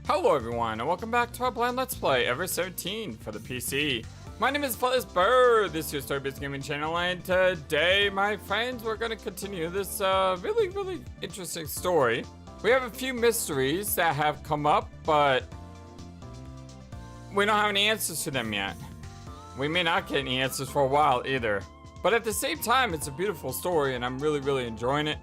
Hello everyone, and welcome back to our blind Let's Play, ever 17 for the PC. My name is FlightlessBird, this is your story-based gaming channel, and today, my friends, we're going to continue this really interesting story. We have a few mysteries that have come up, but we don't have any answers to them yet. We may not get any answers for a while either. But at the same time, it's a beautiful story, and I'm really enjoying it.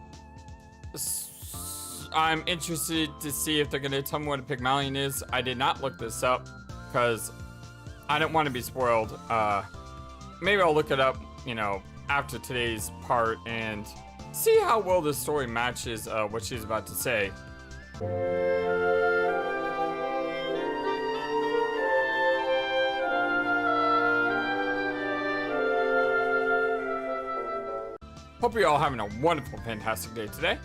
I'm interested to see if they're going to tell me what a Pygmalion is. I did not look this up because I didn't want to be spoiled. Maybe I'll look it up, you know, after today's part and see how well this story matches what she's about to say. Hope you're all having a wonderful, fantastic day today.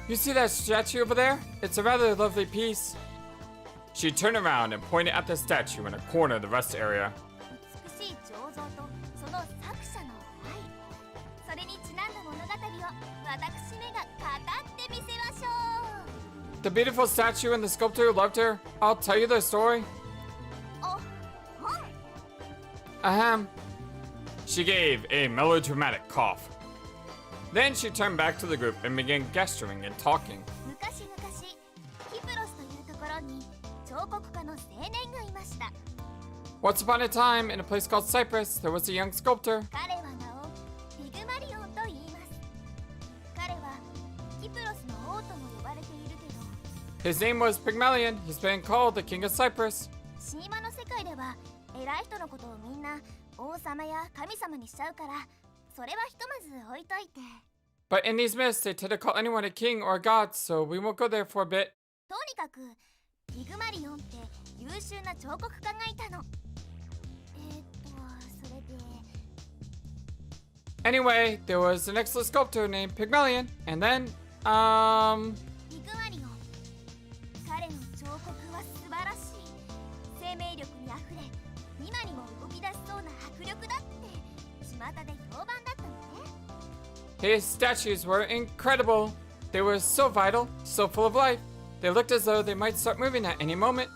You see that statue over there? It's a rather lovely piece. She turned around and pointed at the statue in a corner of the rest area. The beautiful statue and the sculptor who loved her. I'll tell you their story. Ahem. She gave a melodramatic cough. Then she turned back to the group and began gesturing and talking. Once upon a time, in a place called Cyprus, there was a young sculptor. His name was Pygmalion. He's been called the King of Cyprus. But in these myths, they tend to call anyone a king or a god, so we won't go there for a bit. Anyway, there was an excellent sculptor named Pygmalion, and then, his statues were incredible. They were so vital, so full of life. They looked as though they might start moving at any moment.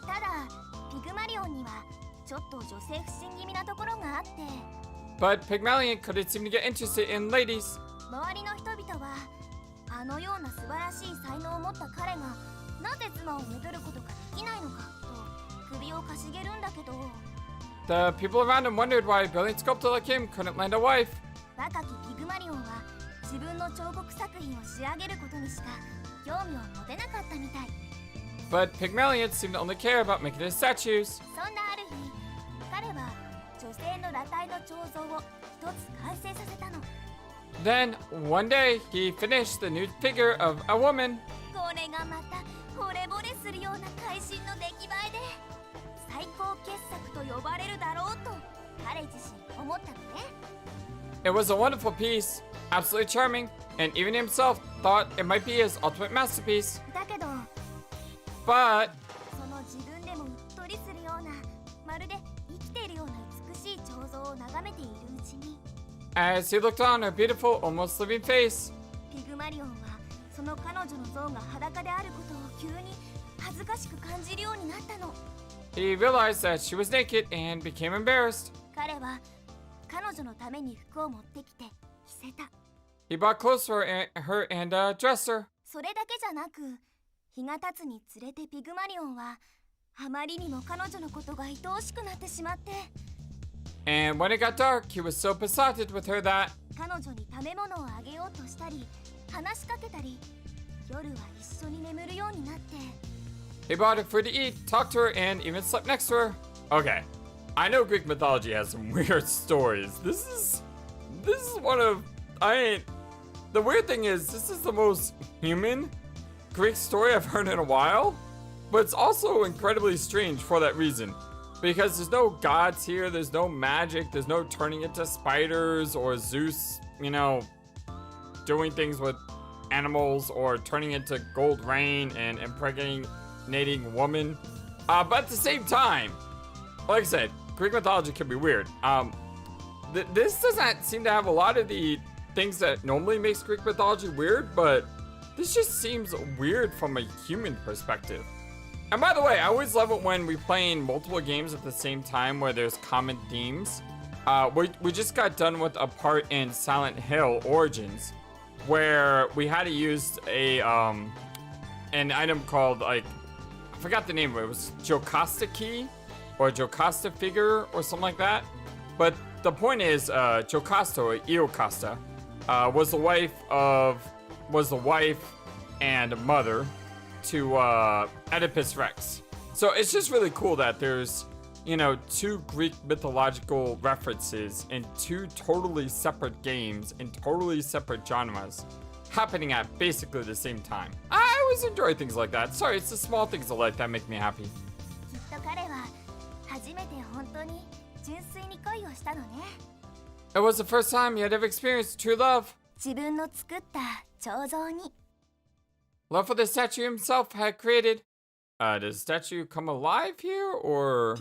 But Pygmalion couldn't seem to get interested in ladies. The people around him wondered why a brilliant sculptor like him couldn't land a wife. But Pygmalion seemed to only care about making his statues. Then, one day, he finished the nude figure of a woman. It was a wonderful piece, absolutely charming, and even himself thought it might be his ultimate masterpiece. But as he looked on her beautiful, almost living face, he realized that she was naked and became embarrassed. He brought clothes for her and dressed her. And when it got dark, he was so besotted with her that he brought her food to eat, talked to her, and even slept next to her. Okay, I know Greek mythology has some weird stories. This is one of, the weird thing is, this is the most human Greek story I've heard in a while, but it's also incredibly strange for that reason. Because there's no gods here, there's no magic, there's no turning into spiders or Zeus, you know, doing things with animals or turning into gold rain and impregnating woman. But at the same time, like I said, Greek mythology can be weird. This does not seem to have a lot of the things that normally makes Greek mythology weird, but this just seems weird from a human perspective. And by the way, I always love it when we playing multiple games at the same time where there's common themes. We just got done with a part in Silent Hill Origins where we had to use an item called, like, I forgot the name of it. It was Jocasta Key or Jocasta Figure or something like that. But the point is, Jocasta or Iocasta was the wife and mother to Oedipus Rex. So it's just really cool that there's, you know, two Greek mythological references in two totally separate games in totally separate genres happening at basically the same time. I always enjoy things like that. Sorry, it's the small things of life that make me happy. It was the first time you had ever experienced true love. Love for the statue himself had created. Does the statue come alive here, or?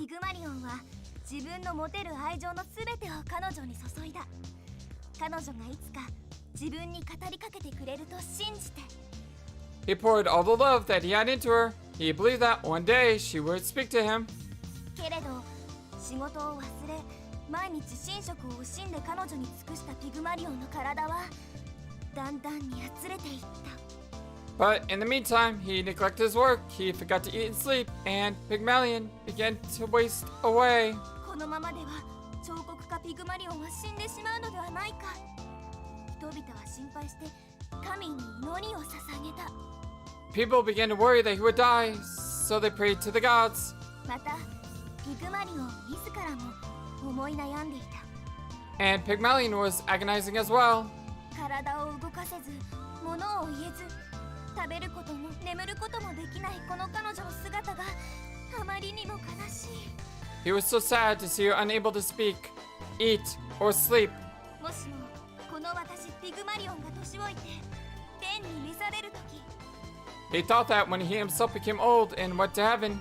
He poured all the love that he had into her. He believed that one day she would speak to him. But in the meantime, he neglected his work, he forgot to eat and sleep, and Pygmalion began to waste away. People began to worry that he would die, so they prayed to the gods. And Pygmalion was agonizing as well. He was so sad to see her unable to speak, eat, or sleep. He thought that when he himself became old and went to heaven,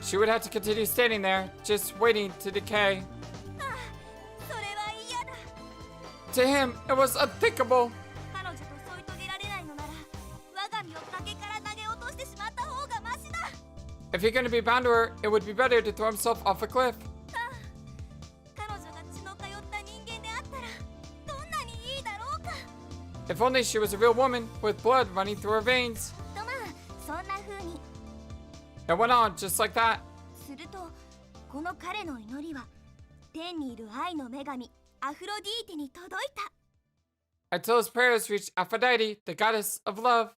she would have to continue standing there, just waiting to decay. To him, it was unthinkable. If you're going to be bound to her, it would be better to throw himself off a cliff. If only she was a real woman with blood running through her veins. It went on just like that. Until his prayers reached Aphrodite, the goddess of love.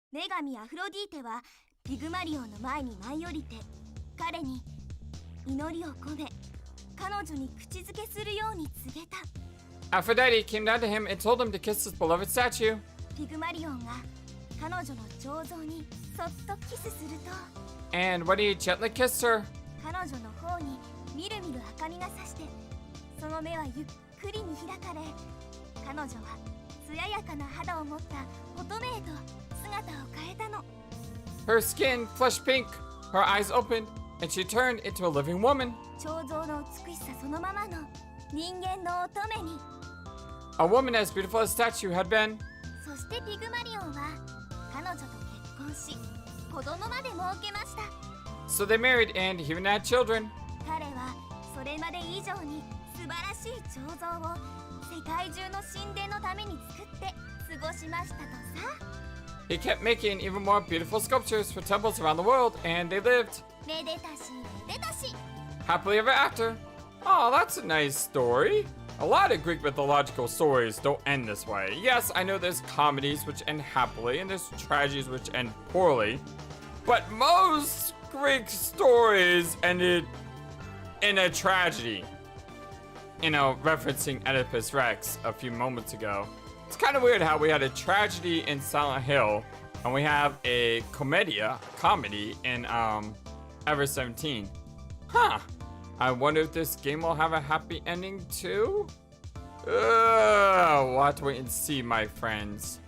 Aphrodite came down to him and told him to kiss his beloved statue. And when he gently kissed her, her skin flushed pink, her eyes opened, and she turned into a living woman. A woman as beautiful as statue had been. So they married and even had children. He kept making even more beautiful sculptures for temples around the world, and they lived happily ever after. Oh, that's a nice story. A lot of Greek mythological stories don't end this way. Yes, I know there's comedies which end happily, and there's tragedies which end poorly, but most Greek stories ended in a tragedy. You know, referencing Oedipus Rex a few moments ago. It's kind of weird how we had a tragedy in Silent Hill, and we have a comedy in Ever 17. Huh. I wonder if this game will have a happy ending too? We'll have to wait and see, my friends.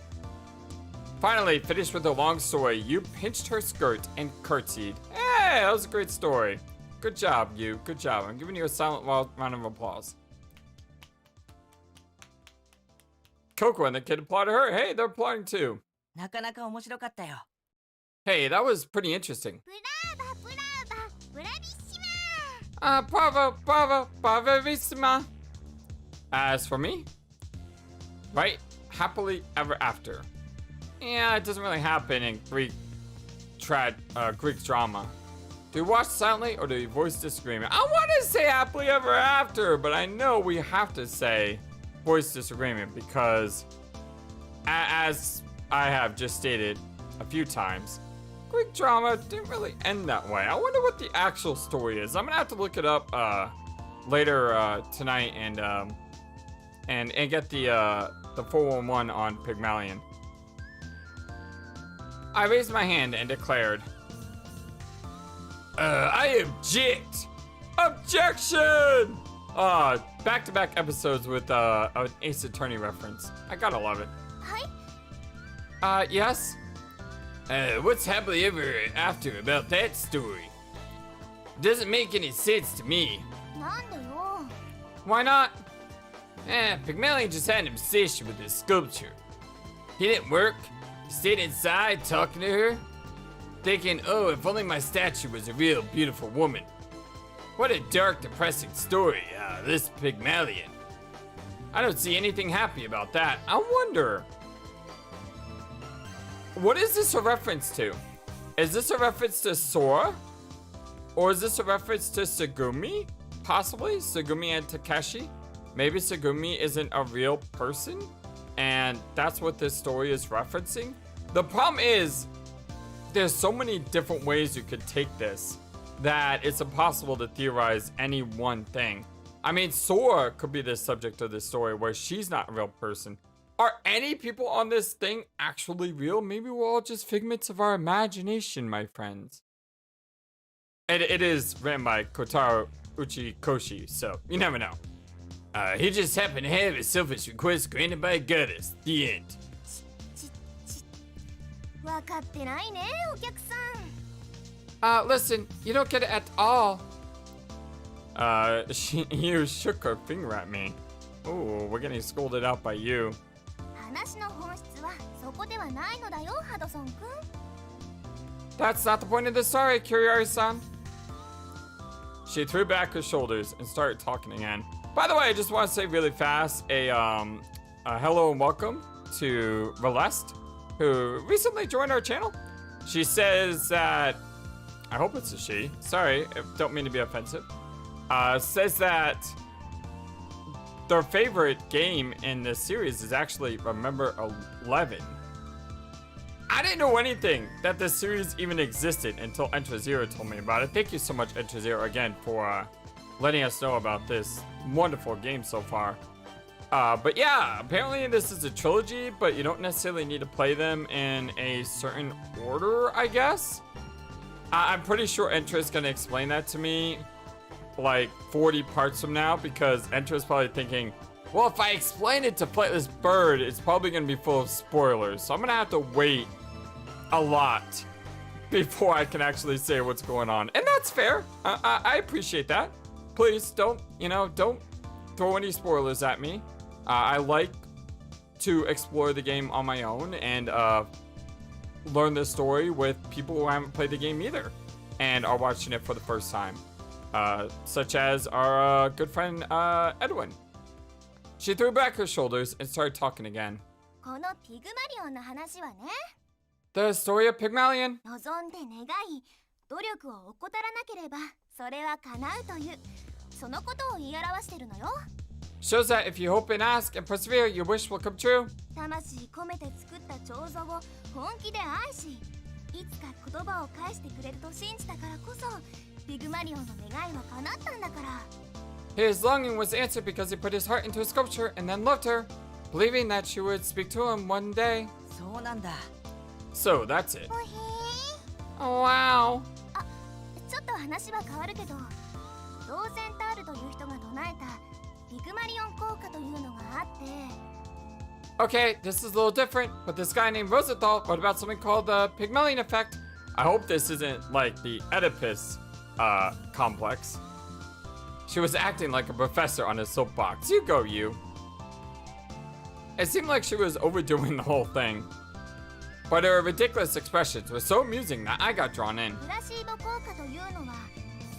Finally, finished with a long story, you pinched her skirt and curtsied. Hey, that was a great story. Good job, you. Good job. I'm giving you a silent round of applause. Coco and the kid applauded her. Hey, they're applauding too. なかなか面白かったよ。 Hey, that was pretty interesting. ブラビッシ Bravo, bravo, bravissima. As for me, right, happily ever after. Yeah, it doesn't really happen in Greek drama. Do we watch silently or do we voice disagreement? I want to say happily ever after, but I know we have to say voice disagreement because, as I have just stated a few times, Greek drama didn't really end that way. I wonder what the actual story is. I'm gonna have to look it up later tonight and get the 411 on Pygmalion. I raised my hand and declared, I object! Objection! Back-to-back episodes with an Ace Attorney reference. I gotta love it. はい Yes? What's happily ever after about that story? Doesn't make any sense to me. なんでよ Why not? Pygmalion just had an obsession with his sculpture. He didn't work. He stayed inside talking to her. Thinking, oh, if only my statue was a real beautiful woman. What a dark, depressing story, this Pygmalion. I don't see anything happy about that. I wonder, what is this a reference to? Is this a reference to Sora? Or is this a reference to Tsugumi? Possibly, Tsugumi and Takeshi? Maybe Tsugumi isn't a real person? And that's what this story is referencing? The problem is, there's so many different ways you could take this that it's impossible to theorize any one thing. I mean, Sora could be the subject of this story where she's not a real person. Are any people on this thing actually real? Maybe we're all just figments of our imagination, my friends. And it is written by Kotaro Uchikoshi, so you never know. He just happened to have a selfish request granted by a goddess. The end. 分かってないねお客さん Listen, you don't get it at all. You shook her finger at me. Ooh, we're getting scolded out by you. 話の本質はそこではないのだよハドソン君 That's not the point of the story, Kiriari-san. She threw back her shoulders and started talking again. By the way, I just want to say really fast a hello and welcome to Relest, who recently joined our channel. She says that, I hope it's a she, sorry, don't mean to be offensive, says that their favorite game in this series is actually Remember 11. I didn't know anything that this series even existed until Enter Zero told me about it. Thank you so much, Enter Zero, again, for letting us know about this wonderful game so far. But yeah, apparently this is a trilogy, but you don't necessarily need to play them in a certain order, I guess. I'm pretty sure Enter is going to explain that to me like 40 parts from now, because Enter is probably thinking, well, if I explain it to FlightlessBird, it's probably going to be full of spoilers. So I'm going to have to wait a lot before I can actually say what's going on. And that's fair. I appreciate that. Please don't throw any spoilers at me. I like to explore the game on my own and learn the story with people who haven't played the game either and are watching it for the first time. Such as our good friend Edwin. She threw back her shoulders and started talking again. このピグマリオンの話はね The story of Pygmalion. 望んで願い努力を怠らなければそれは叶うというそのことを言い表してるのよ Shows that if you hope and ask and persevere, your wish will come true. 魂込めて作った彫像を本気で愛しいつか言葉を返してくれると信じたからこそピグマリオンの願いは叶ったんだから His longing was answered because he put his heart into a sculpture and then loved her, believing that she would speak to him one day. そうなんだ。 So that's it. おへ Oh, wow. ちょっと話は変わるけどローゼンタールという人が唱えたピグマリオン効果というのがあって Okay, this is a little different, but this guy named Rosenthal wrote about something called the Pygmalion effect. I hope this isn't like the Oedipus complex. She was acting like a professor on a soapbox. You go, you. It seemed like she was overdoing the whole thing. But her ridiculous expressions were so amusing that I got drawn in. プラシーボ効果というのは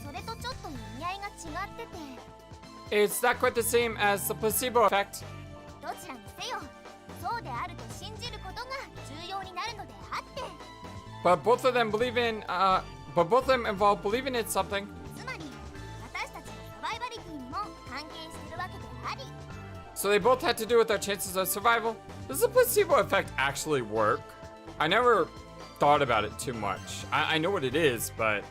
それとちょっと意味合いが違ってて It's not quite the same as the placebo effect. どちらにせよそうであると信じることが重要になるのであって But both of them involve believing in something. つまり私たちのサバイバリティにも関係しているわけであり So they both had to do with our chances of survival. Does the placebo effect actually work? I never thought about it too much. I know what it is, but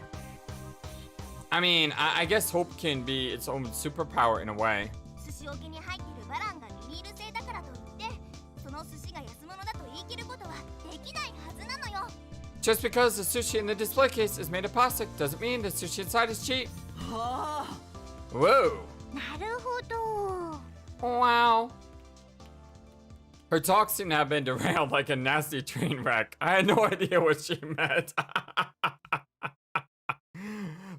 I mean, I guess hope can be its own superpower in a way. 寿司置きに入ってるバランがビニール製だからといってその寿司が安物だと言い切ることはできないはずなのよ Just because the sushi in the display case is made of plastic doesn't mean the sushi inside is cheap. おー Whoa. なるほど Wow. Her talk seemed to have been derailed like a nasty train wreck. I had no idea what she meant.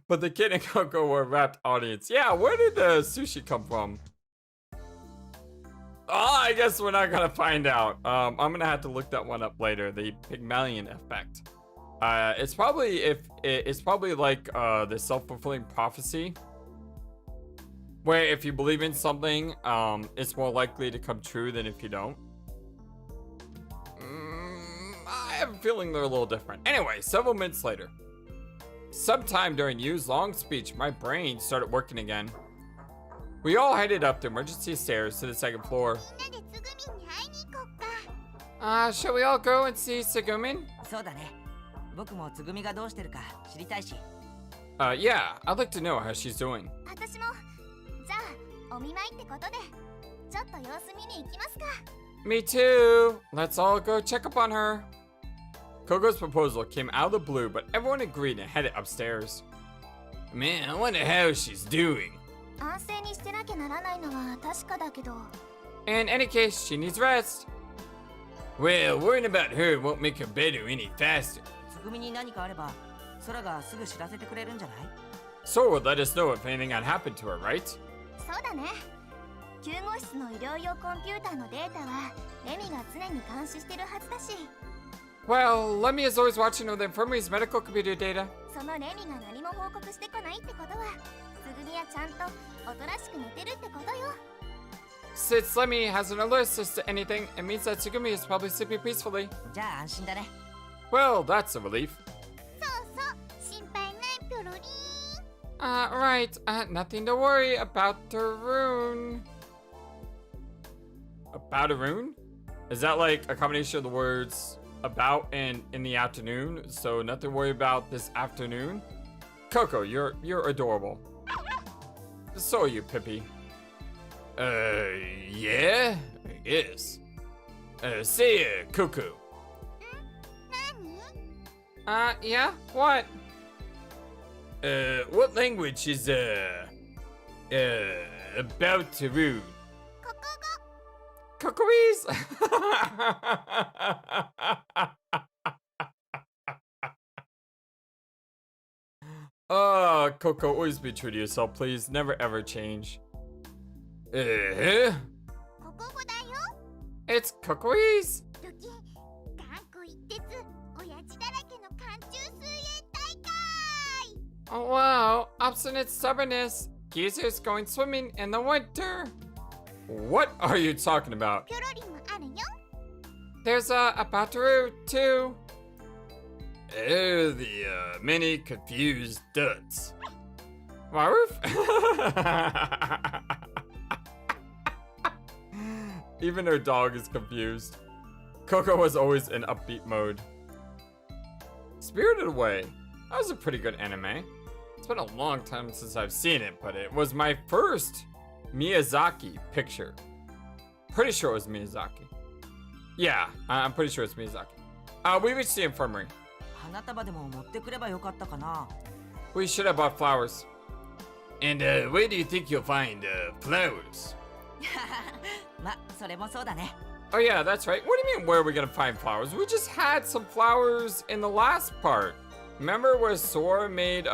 But the kid and Coco were a rapt audience. Yeah, where did the sushi come from? Oh, I guess we're not gonna find out. I'm gonna have to look that one up later. The Pygmalion effect. It's probably like the self-fulfilling prophecy, where if you believe in something, it's more likely to come true than if you don't. I have a feeling they're a little different. Anyway, several minutes later. Sometime during Yu's long speech, my brain started working again. We all headed up the emergency stairs to the second floor. みんなでつぐみに会いに行こっか Shall we all go and see Segumin? そうだね。僕もつぐみがどうしてるか知りたいし。Yeah, I'd like to know how she's doing. 私もじゃあお見舞いってことでちょっと様子見に行きますか Me too. Let's all go check up on her. Coco's proposal came out of the blue, but everyone agreed and headed upstairs. Man, I wonder how she's doing. 安静にしてなきゃならないのは確かだけど In any case, she needs rest. Well, worrying about her won't make her better any faster. つぐみに何かあれば空がすぐ知らせてくれるんじゃない？ So would let us know if anything had happened to her, right? そうだね救護室の医療用コンピューターのデータはレミが常に監視してるはずだし Well, Lemmy is always watching over the infirmary's medical computer data. そのレミが何も報告してこないってことはつぐみはちゃんとおとなしく寝てるってことよ Since Lemmy hasn't alerted us to anything, it means that Tsugumi is probably sleeping peacefully. じゃあ安心だね。 Well, that's a relief. そうそう心配ないピョロリン Right. Nothing to worry about the rune. About a rune? Is that like a combination of the words about and in the afternoon? So nothing to worry about this afternoon? Coco, you're adorable. So are you, Pippi. Yeah? Yes. Say, Coco. 何 Yeah? What? What language is, about to rune? ここ Cocoese! Coco, always be true to yourself, please. Never ever change. ここ語だよ It's Cocoese! ドキ頑固一徹親父だらけの寒中水泳大会 Oh wow, obstinate stubbornness. Geezer's going swimming in the winter. What are you talking about? ピョロリンもあるよ There's a Bataru too. Oh, the many confused duds. Maruf? Even her dog is confused. Coco was always in upbeat mode. Spirited Away. That was a pretty good anime. It's been a long time since I've seen it, but it was my first Miyazaki picture. Pretty sure it was Miyazaki. Yeah, I'm pretty sure it's Miyazaki. We reached the infirmary. 花束でも持ってくればよかったかな。We should have bought flowers. And where do you think you'll find flowers? ま、それもそうだね。 Oh yeah, that's right. What do you mean, where are we gonna find flowers? We just had some flowers in the last part. Remember where Sora made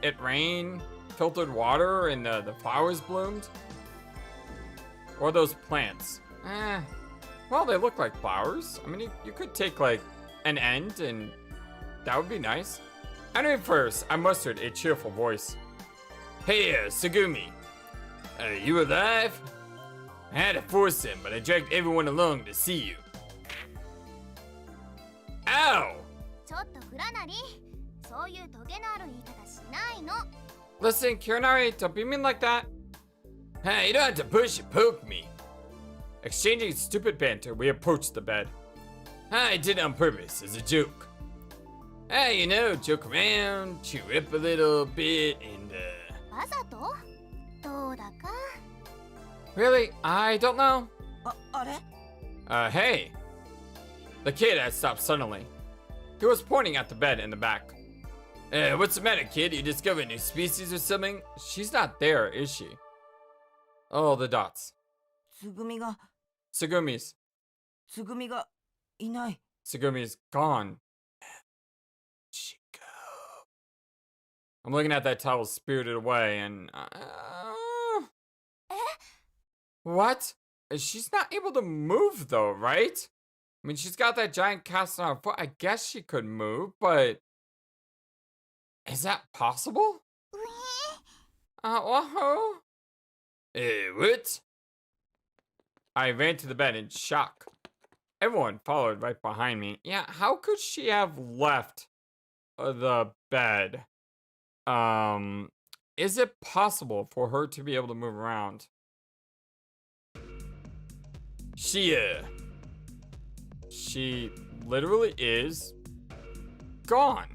it rain, filtered water, and the flowers bloomed? Or those plants? Well, they look like flowers. I mean, you could take like an end and that would be nice. Anyway, first, I mustered a cheerful voice. Hey, Tsugumi. You alive? I had to force him, but I dragged everyone along to see you. Ow! ちょっとフラナリ、そういうトゲのある言い方しないの。 Listen, Kirinari, don't be mean like that. Hey, you don't have to push and poke me. Exchanging stupid banter, we approached the bed. I did it on purpose, as a joke. Hey, you know, joke around, cheer up a little bit, and わざとどうだか Really? I don't know. あれ Hey. The kid had stopped suddenly. He was pointing at the bed in the back. What's the matter, kid? You discovered a new species or something? She's not there, is she? Oh, the dots. つぐみが Tsugumi's. つぐみがいない。 Tsugumi's gone. She go. I'm looking at that title, Spirited Away, and what? She's not able to move though, right? I mean, she's got that giant cast on her foot. I guess she could move, but is that possible? Whoa. What? I ran to the bed in shock. Everyone followed right behind me. Yeah, how could she have left the bed? Is it possible for her to be able to move around? She literally is gone.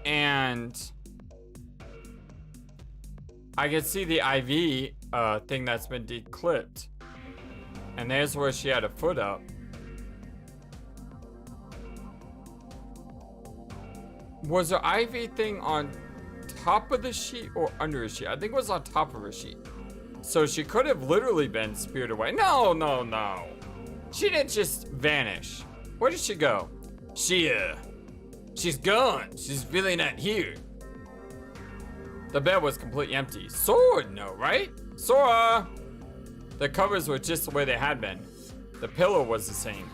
And I can see the IV thing that's been declipped. And there's where she had a foot up. Was her IV thing on top of the sheet or under the sheet? I think it was on top of her sheet. So she could have literally been speared away. No. She didn't just vanish. Where did she go? She's gone. She's really not here. The bed was completely empty. Sword, no, right? Sora! The covers were just the way they had been. The pillow was the same.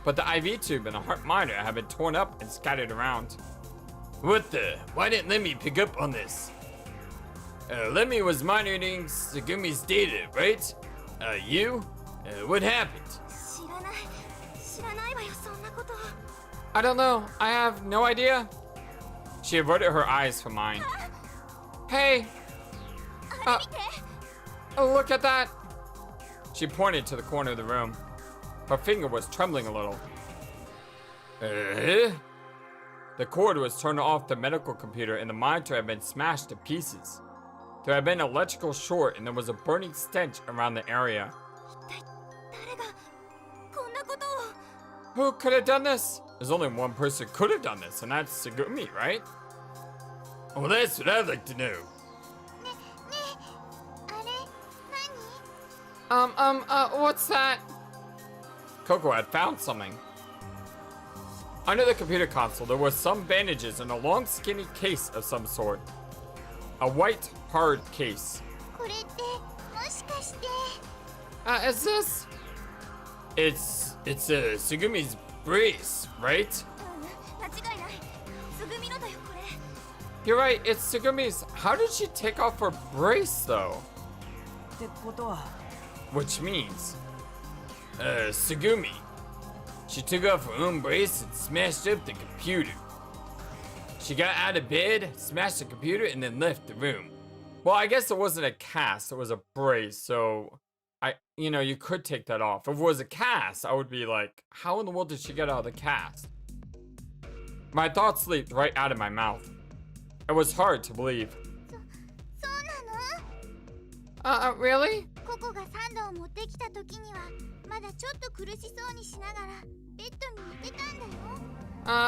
But the IV tube and the heart monitor had been torn up and scattered around. What the? Why didn't Lemmy pick up on this? Lemmy was monitoring Tsugumi's data, right? You? What happened? 知らないわよそんなこと。 I don't know. I have no idea. She averted her eyes from mine. Hey! あれ見て。 Oh, look at that! She pointed to the corner of the room. Her finger was trembling a little. The cord was turned off the medical computer and the monitor had been smashed to pieces. There had been an electrical short and there was a burning stench around the area. 一体誰がこんなことを。 Who could have done this? There's only one person who could have done this, and that's Tsugumi, right? Well, that's what I'd like to know. ねあれ何？ What's that? Coco had found something. Under the computer console, there were some bandages and a long, skinny case of some sort. A white, hard case. これってもしかして。 Is this? It's Tsugumi's brace, right? 間違いない。つぐみのだよこれ。 You're right, it's Tsugumi's. How did she take off her brace, though? ってことは Which means, Tsugumi. She took off her own brace and smashed up the computer. She got out of bed, smashed the computer, and then left the room. Well, I guess it wasn't a cast, it was a brace, so you could take that off. If it was a cast, I would be like, how in the world did she get out of the cast? My thoughts leaped right out of my mouth. It was hard to believe. そうなの？ Really? ココがサンドを持ってきた時にはまだちょっと苦しそうにしながらベッドに寝てたんだよ。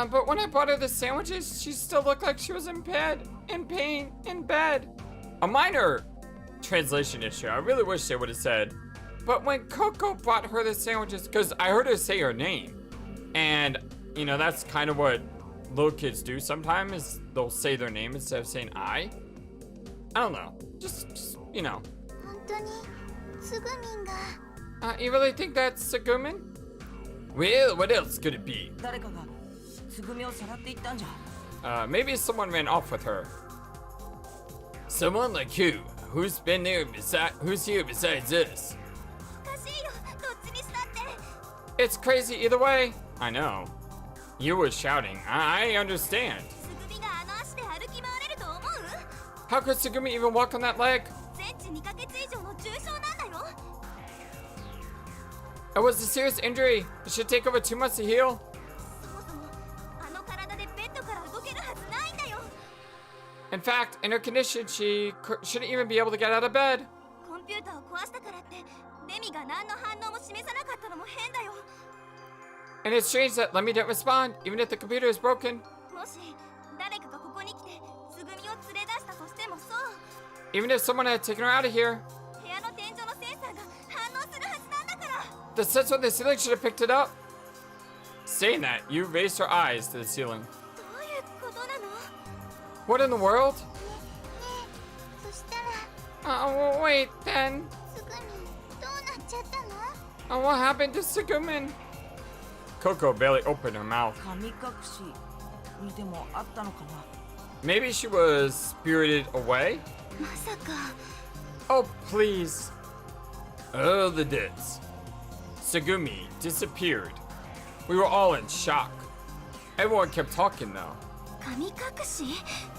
But when I bought her the sandwiches, she still looked like she was in pain, in bed. A minor translation issue. I really wish they would have said, but when Coco bought her the sandwiches, because I heard her say her name, and that's kind of what little kids do sometimes, is they'll say their name instead of saying I don't know. Just 本当につぐみんが。You really think that's Segumin? Well, what else could it be? 誰かがつぐみをさらっていったんじゃ。 Maybe someone ran off with her. Someone like who? Who's been there who's here besides us? おかしいよ、どっちにしたって。 It's crazy either way. I know. You were shouting. I understand. つぐみがあの足で歩き回れると思う？ How could Segumi even walk on that leg? 全治2ヶ月以上の重傷なんだよ。 It was a serious injury. It should take over 2 months to heal. そもそもあの体でベッドから動けるはずないんだよ。 In fact, in her condition, she shouldn't even be able to get out of bed. コンピューターを壊したからってレミが何の反応も示さなかったのも変だよ。 And it's strange that Lemmy didn't respond, even if the computer is broken. もし誰かがここに来てつぐみを連れ出したとしてもそう。 Even if someone had taken her out of here, 部屋の天井のセンサーが反応するはずなんだから。 the sensor on the ceiling should have picked it up. Saying that, you raised her eyes to the ceiling. どういうことなの？ What in the world? ねえ、そしたら Oh, wait, then. つぐみどうなっちゃったの？ Oh, what happened to Segumin? Coco barely opened her mouth. 神隠しにでもあったのかな。 Maybe she was spirited away? まさか。 Oh, please. Oh, the deaths. Segumi disappeared. We were all in shock. Everyone kept talking, though. 神隠し？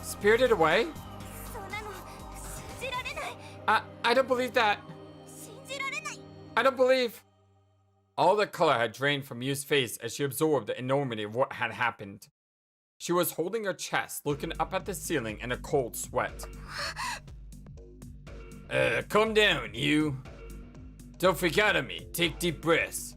Spirited away? そんなの信じられない。 I don't believe that. 信じられない。 I don't believe. All the color had drained from Yu's face as she absorbed the enormity of what had happened. She was holding her chest, looking up at the ceiling in a cold sweat. Calm down, Yu. Don't freak out on me. Take deep breaths.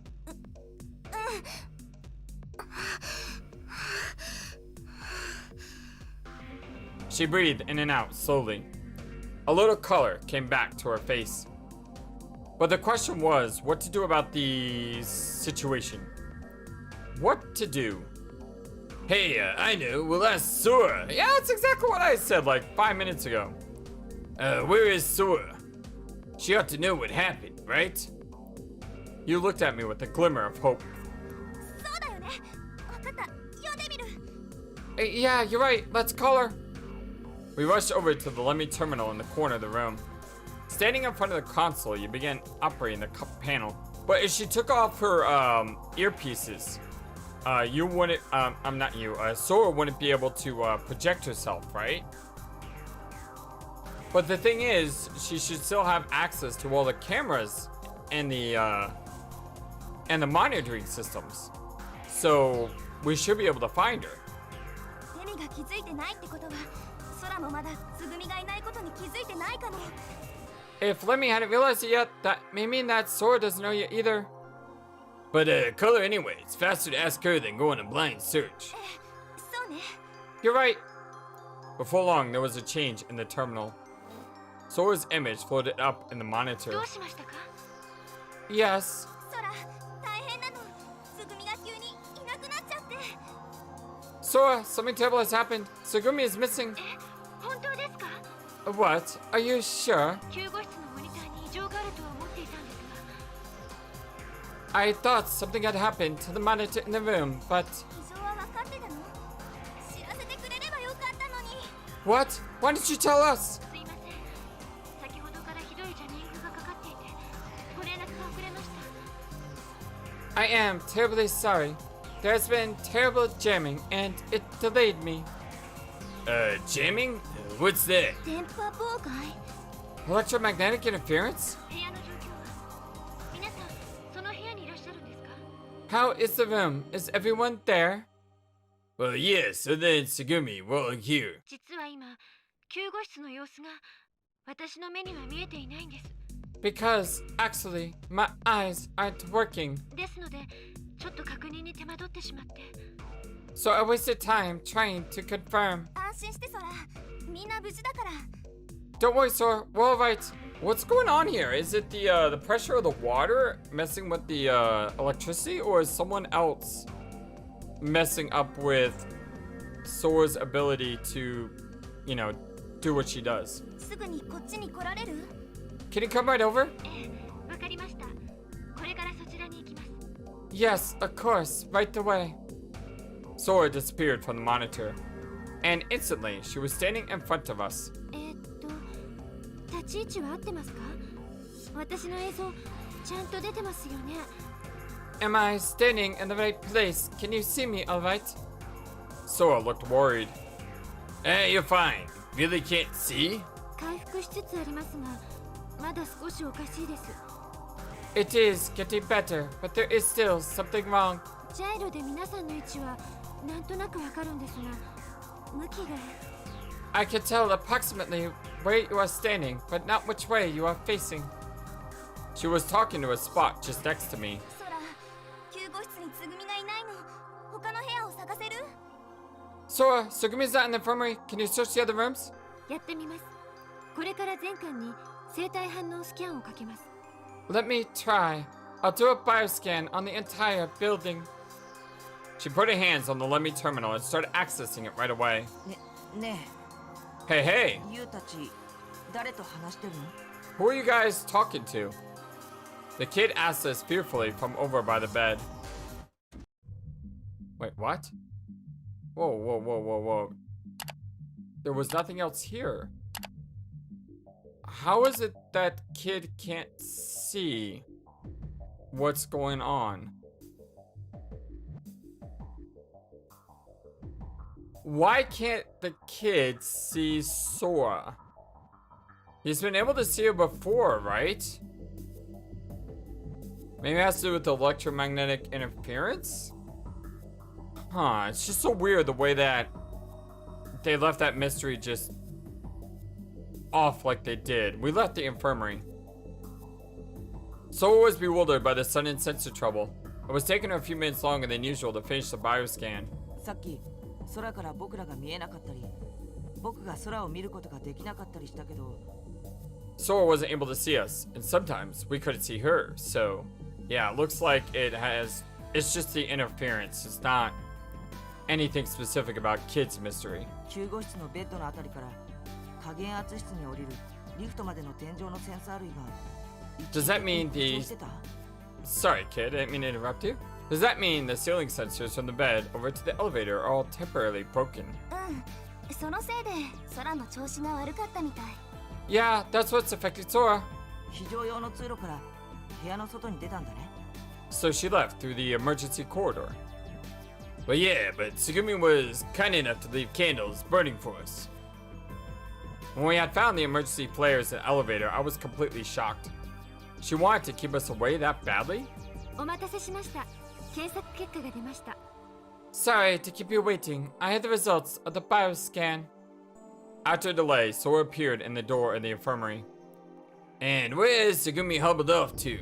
She breathed in and out slowly. A little color came back to her face. But the question was what to do about the situation. What to do? Hey, I know. We'll ask Sora. Yeah, that's exactly what I said like 5 minutes ago. Where is Sora? She ought to know what happened, right? You looked at me with a glimmer of hope. そうだよね。わかった。読んでみる。 Yeah, you're right. Let's call her. We rushed over to the Lemmy terminal in the corner of the room. Standing in front of the console, you began operating the panel. But if she took off her earpieces, you wouldn't, not you, Sora wouldn't be able to project herself, right? But the thing is, she should still have access to all the cameras and the monitoring systems. So we should be able to find her. レミが気づいてないってことは、空もまだつぐみがいないことに気づいてないかも。 If Lemmy hadn't realized it yet, that may mean that Sora doesn't know yet either. But call her anyway. It's faster to ask her than go on a blind search. そうね。 You're right. Before long, there was a change in the terminal. Sora's image floated up in the monitor. どうしましたか？ Yes. 空、大変なの。つぐみが急にいなくなっちゃって。 Sora, something terrible has happened. Segumi is missing. 本当ですか？ What? Are you sure? 救護室のモニターに異常があるとは思っていたんですが。 I thought something had happened to the monitor in the room, but... 異常は分かってたの？知らせてくれればよかったのに。 What? Why didn't you tell us? すいません。先ほどからひどいジャミングがかかっていて、ご連絡が遅れました。 I am terribly sorry. There's been terrible jamming, and it delayed me. Jamming? What's that? 電波妨害？ Electromagnetic interference? 部屋の状況は？皆さん、その部屋にいらっしゃるんですか？ How is the room? Is everyone there? Well, yes, and then Segumi, we're all here. 実は今、救護室の様子が私の目には見えていないんです。 Because, actually, my eyes aren't working. ですので、ちょっと確認に手間取ってしまって。 So I wasted time trying to confirm. 安心してソラ、みんな無事だから。 Don't worry, Sora, we're alright. What's going on here? Is it the pressure of the water messing with the electricity, or is someone else messing up with Sora's ability to, you know, do what she does? すぐにこっちに来られる？ Can you come right over? ええ、わかりました。こ Yes, of course, right away. Sora disappeared from the monitor, and instantly she was standing in front of us. 立ち位置は合ってますか？私の映像ちゃんと出てますよね。 Am I standing in the right place? Can you see me alright? Sora looked worried. Hey, you're fine. Really can't see? 回復しつつありますが、まだ少しおかしいです。 It is getting better, but there is still something wrong. ジャイロで皆さんの位置はなんとなくわかるんですが、向きが。 I can tell approximately where you are standing, but not which way you are facing. She was talking to a spot just next to me. ソラ、救護室につぐみがいないの。他の部屋を探せる？ Sora, Sugumi's not in the infirmary. Can you search the other rooms? やってみます。これから全館に生体反応スキャンをかけます。 Let me try. I'll do a bioscan on the entire building. She put her hands on the Let Me terminal and started accessing it right away. ね Hey, hey, え、ユウたち誰と話してるの？ who are you guys talking to? The kid asked us fearfully from over by the bed. Wait, what? Whoa, whoa, whoa, whoa, whoa. There was nothing else here. How is it that kid can't see what's going on? Why can't the kid see Sora? He's been able to see her before, right? Maybe it has to do with electromagnetic interference? Huh, it's just so weird the way that they left that mystery just off like they did. We left the infirmary. Sora was bewildered by the sudden sensor trouble. It was taking her a few minutes longer than usual to finish the bioscan. さっき空から僕らが見えなかったり、僕が空を見ることができなかったりしたけど、 Sora wasn't able to see us, and sometimes we couldn't see her, so yeah, it looks like it's just the interference. It's not anything specific about Kid's mystery. 救護室のベッドのあたりから加減圧室に降りるリフトまでの天井のセンサー類が Does that mean 故 the... 障してた？ Sorry, kid, I didn't mean to interrupt you. Does that mean the ceiling sensors from the bed over to the elevator are all temporarily broken? そのせいで空の調子が悪かったみたい。 Yeah, that's what's affected Sora. 非常用の通路から部屋の外に出たんだね。 So she left through the emergency corridor. Well, yeah, but Tsugumi was kind enough to leave candles burning for us. When we had found the emergency flares in the elevator, I was completely shocked. She wanted to keep us away that badly? お待たせしました。検索結果が出ました。 Sorry to keep you waiting. I had the results of the bioscan. After a delay, Sora appeared in the door of the infirmary. And where is Tsugumi hobbled off to?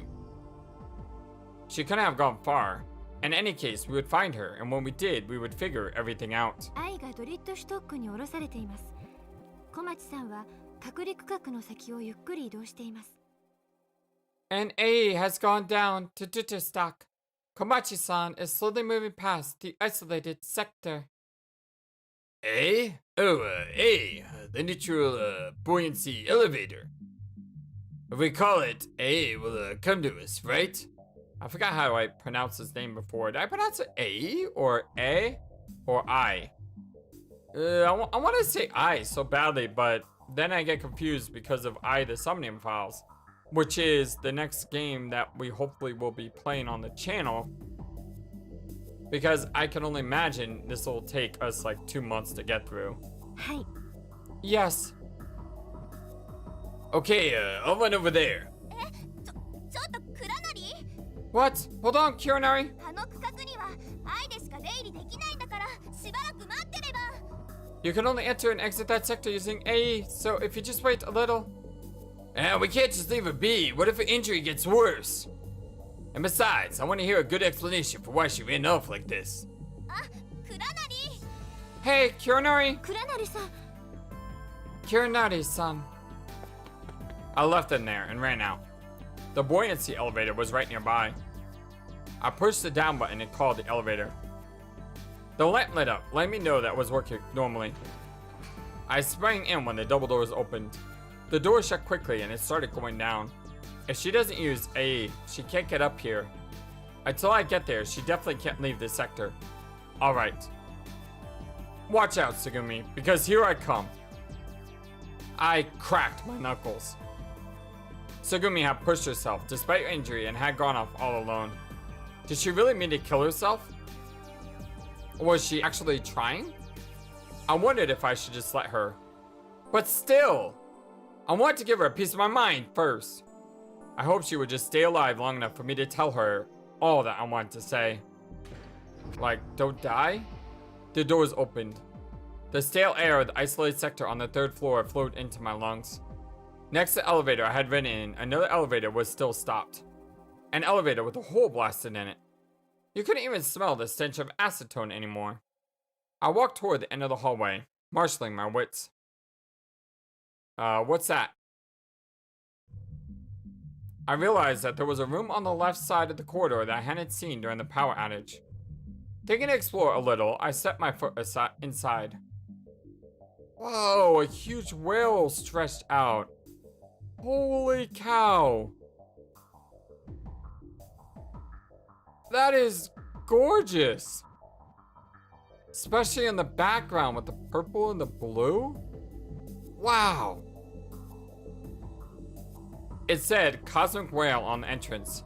She couldn't have gone far. In any case, we would find her, and when we did, we would figure everything out. 愛がドリッドシュトックに降ろされています。小町さんは隔離区画の先をゆっくり移動しています。 And A has gone down to Dutterstock. Komachi-san is slowly moving past the isolated sector. A? Oh, A, the neutral buoyancy elevator. If we call it, A will come to us, right? I forgot how I pronounced his name before. Did I pronounce it A or A or I? I want to say I so badly, but then I get confused because of I, the summoning files, which is the next game that we hopefully will be playing on the channel. Because I can only imagine this will take us like 2 months to get through. はい。 Yes. Okay, I'll run over there. ちょっとクラナリ？ What? Hold on, Kironari. あの区画には愛でしか出入りできないんだからしばらく待ってれば。 You can only enter and exit that sector using AE, so if you just wait a little. We can't just leave her be. What if her injury gets worse? And besides, I want to hear a good explanation for why she ran off like this. あ、クラナリ。 Hey, Kironari. クラナリさん。 Kironari-san. I left them there and ran out. The buoyancy elevator was right nearby. I pushed the down button and called the elevator. The lamp lit up, letting me know that it was working normally. I sprang in when the double doors opened. The door shut quickly and it started going down. If she doesn't use AE, she can't get up here. Until I get there, she definitely can't leave this sector. Alright. Watch out, Tsugumi, because here I come. I cracked my knuckles. Tsugumi had pushed herself despite her injury and had gone off all alone. Did she really mean to kill herself? Or was she actually trying? I wondered if I should just let her. But still, I wanted to give her a piece of my mind first. I hoped she would just stay alive long enough for me to tell her all that I wanted to say. Like, don't die? The doors opened. The stale air of the isolated sector on the 3rd floor flowed into my lungs. Next to the elevator I had been in, another elevator was still stopped. An elevator with a hole blasted in it. You couldn't even smell the stench of acetone anymore. I walked toward the end of the hallway, marshaling my wits. What's that? I realized that there was a room on the left side of the corridor that I hadn't seen during the power outage. Taking to explore a little, I set my foot inside. Whoa, a huge whale stretched out. Holy cow. That is gorgeous. Especially in the background with the purple and the blue. Wow. It said Cosmic Whale on the entrance.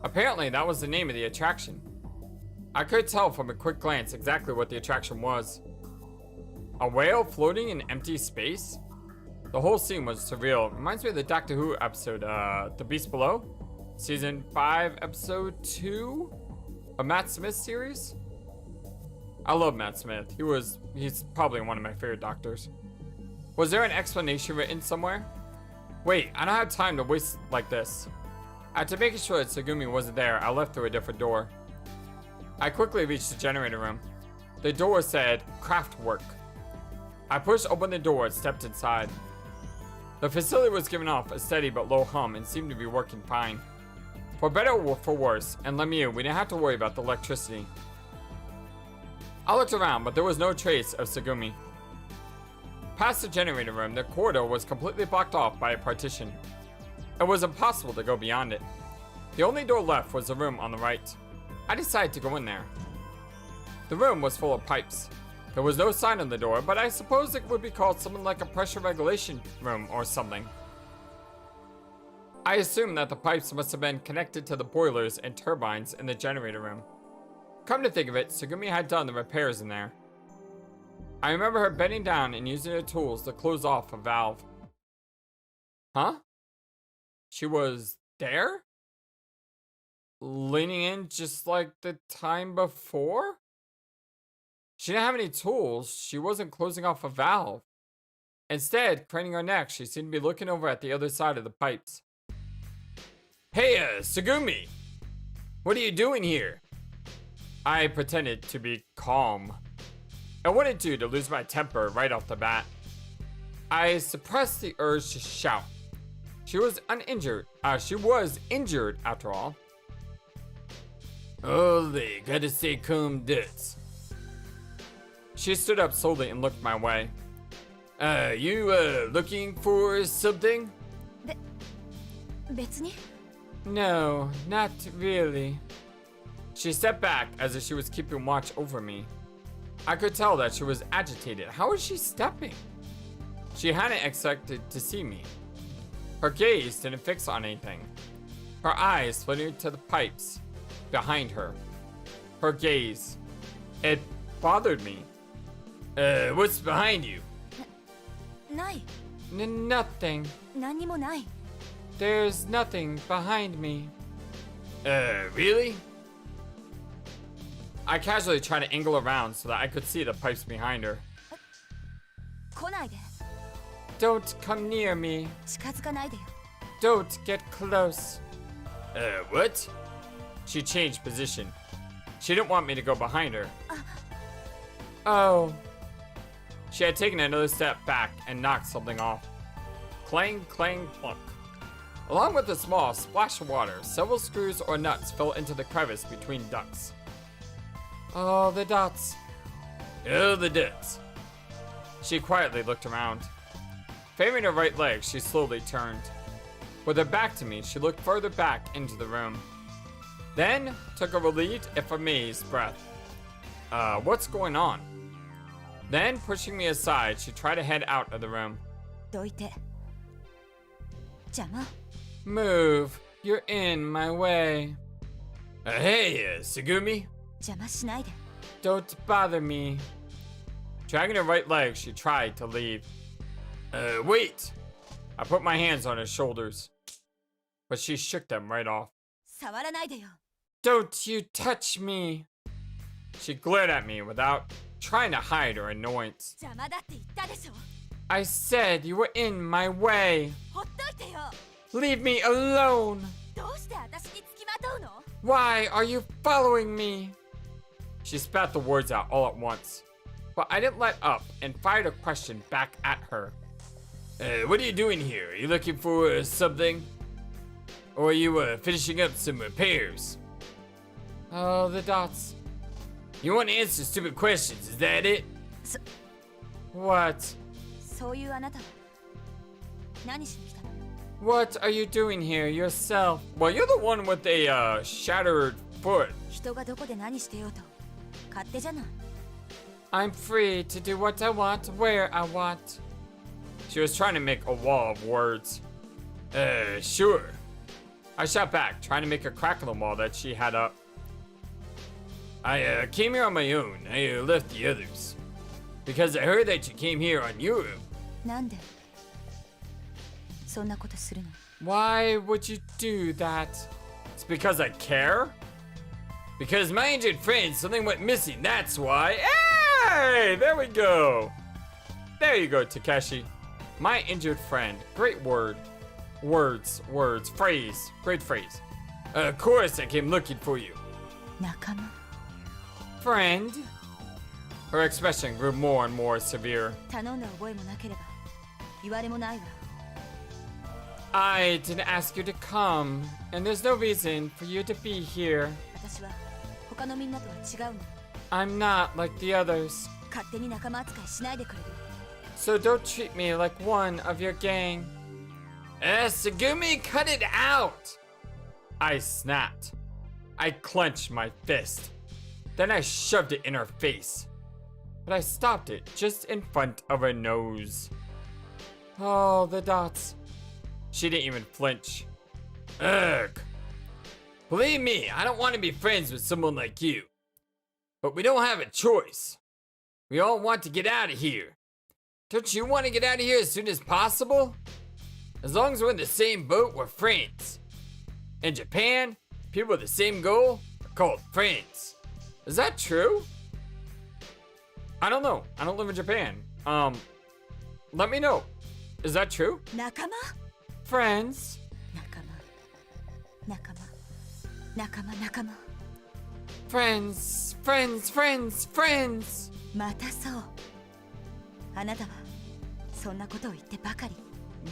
Apparently that was the name of the attraction. I could tell from a quick glance exactly what the attraction was. A whale floating in empty space? The whole scene was surreal. Reminds me of the Doctor Who episode, The Beast Below? Season 5, episode 2? A Matt Smith series? I love Matt Smith. He's probably one of my favorite doctors. Was there an explanation written somewhere? Wait, I don't have time to waste like this. After making sure that Tsugumi wasn't there, I left through a different door. I quickly reached the generator room. The door said, craft work. I pushed open the door and stepped inside. The facility was giving off a steady but low hum and seemed to be working fine. For better or for worse, and Lemieux, we didn't have to worry about the electricity. I looked around, but there was no trace of Tsugumi. Past the generator room, the corridor was completely blocked off by a partition. It was impossible to go beyond it. The only door left was the room on the right. I decided to go in there. The room was full of pipes. There was no sign on the door, but I suppose it would be called something like a pressure regulation room or something. I assumed that the pipes must have been connected to the boilers and turbines in the generator room. Come to think of it, Tsugumi had done the repairs in there. I remember her bending down and using her tools to close off a valve. Huh? She was there? Leaning in just like the time before? She didn't have any tools. She wasn't closing off a valve. Instead, craning her neck, she seemed to be looking over at the other side of the pipes. Hey, Tsugumi! What are you doing here? I pretended to be calm. I wouldn't do to lose my temper right off the bat. I suppressed the urge to shout. She was uninjured. She was injured after all. Holy, gotta say calm this. She stood up slowly and looked my way. You looking for something? 別に No, not really. She stepped back as if she was keeping watch over me. I could tell that she was agitated. How was she stepping? She hadn't expected to see me. Her gaze didn't fix on anything. Her eyes flitted to the pipes behind her. Her gaze. It bothered me. What's behind you? ない Nothing. 何にもない There's nothing behind me. Really? I casually tried to angle around so that I could see the pipes behind her. 来ないで Don't come near me. 近づかないでよ Don't get close. What? She changed position. She didn't want me to go behind her. Oh. She had taken another step back and knocked something off. Clang, clang, plunk. Along with a small splash of water, several screws or nuts fell into the crevice between ducts. Oh, the dots. Oh, the dots. She quietly looked around. Favoring her right leg, she slowly turned. With her back to me, she looked further back into the room. Then took a relieved, if amazed, breath. What's going on? Then, pushing me aside, she tried to head out of the room. どいて。邪魔。 Move. You're in my way. Hey, Sugumi. 邪魔しないで。 Don't bother me. Dragging her right leg, she tried to leave. Wait. I put my hands on her shoulders, but she shook them right off. 触らないでよ。 Don't you touch me. She glared at me without trying to hide her annoyance. 邪魔だって言ったでしょ。 I said you were in my way. ほっといてよ。 Leave me alone. どうして私に付きまとうの？ Why are you following me? She spat the words out all at once, but I didn't let up and fired a question back at her. What are you doing here? Are you looking for something? Or are you finishing up some repairs? Oh, the dots. You want to answer stupid questions, is that it? What? そういうあなたは何しに来たの？ What are you doing here yourself? Well, you're the one with a shattered foot. 人がどこで何してようと勝手じゃない。 I'm free to do what I want, where I want. She was trying to make a wall of words. Sure. I shot back, trying to make a crack in the wall that she had up. I came here on my own. I left the others. Because I heard that you came here on your own. なんでそんなことするの？ Why would you do that? It's because I care? Because my injured friend, something went missing, that's why. Hey! There we go! There you go, Takeshi. My injured friend. Great word. Words. Phrase. Great phrase. Of course I came looking for you. 仲間。 Friend? Her expression grew more and more severe. 頼んだ覚えもなければ言われもないわ。 I didn't ask you to come, and there's no reason for you to be here. 私は他のみんなとは違うの。 I'm not like the others. 勝手に仲間扱いしないでくれる？ So don't treat me like one of your gang. Sugumi, cut it out! I snapped. I clenched my fist. Then I shoved it in her face. But I stopped it just in front of her nose. Oh, the dots. She didn't even flinch. Ugh. Believe me, I don't want to be friends with someone like you. But we don't have a choice. We all want to get out of here. Don't you want to get out of here as soon as possible? As long as we're in the same boat, we're friends. In Japan, people with the same goal are called friends. Is that true? I don't know. I don't live in Japan. Let me know. Is that true? 仲間？ Friends. 仲間。 Friends. またそう。あなたはそんなことを言ってばかり。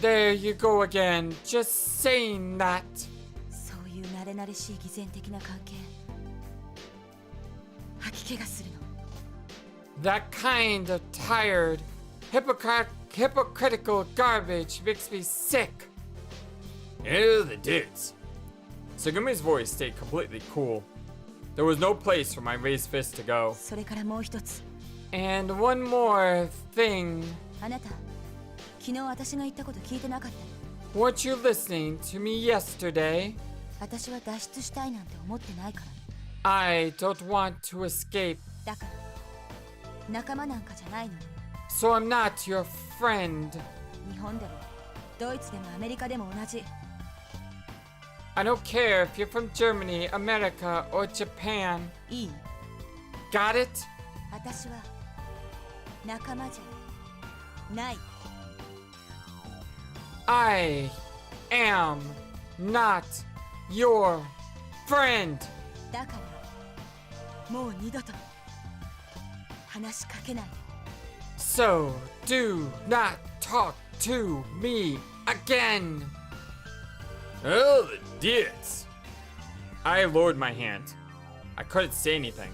There you go again, just saying that. そういう慣れ慣れしい偽善的な関係。吐き気がするの。 That kind of tired, hypocritical garbage makes me sick. Ew, the dudes. Sugumi's voice stayed completely cool. There was no place for my raised fist to go. それからもう一つ。 And one more thing. あなた、昨日私が言ったこと聞いてなかった？ Weren't you listening to me yesterday? 私は脱出したいなんて思ってないから。 I don't want to escape, だから仲間なんかじゃないの。 so I'm not your friend. 日本でもドイツでもアメリカでも同じ。 I don't care if you're from Germany, America, or Japan. いい？ Got it? 私は仲間じゃない。 I am not your friend. だからもう二度と話しかけない。 So do not talk to me again. Oh, the dits. I lowered my hand. I couldn't say anything.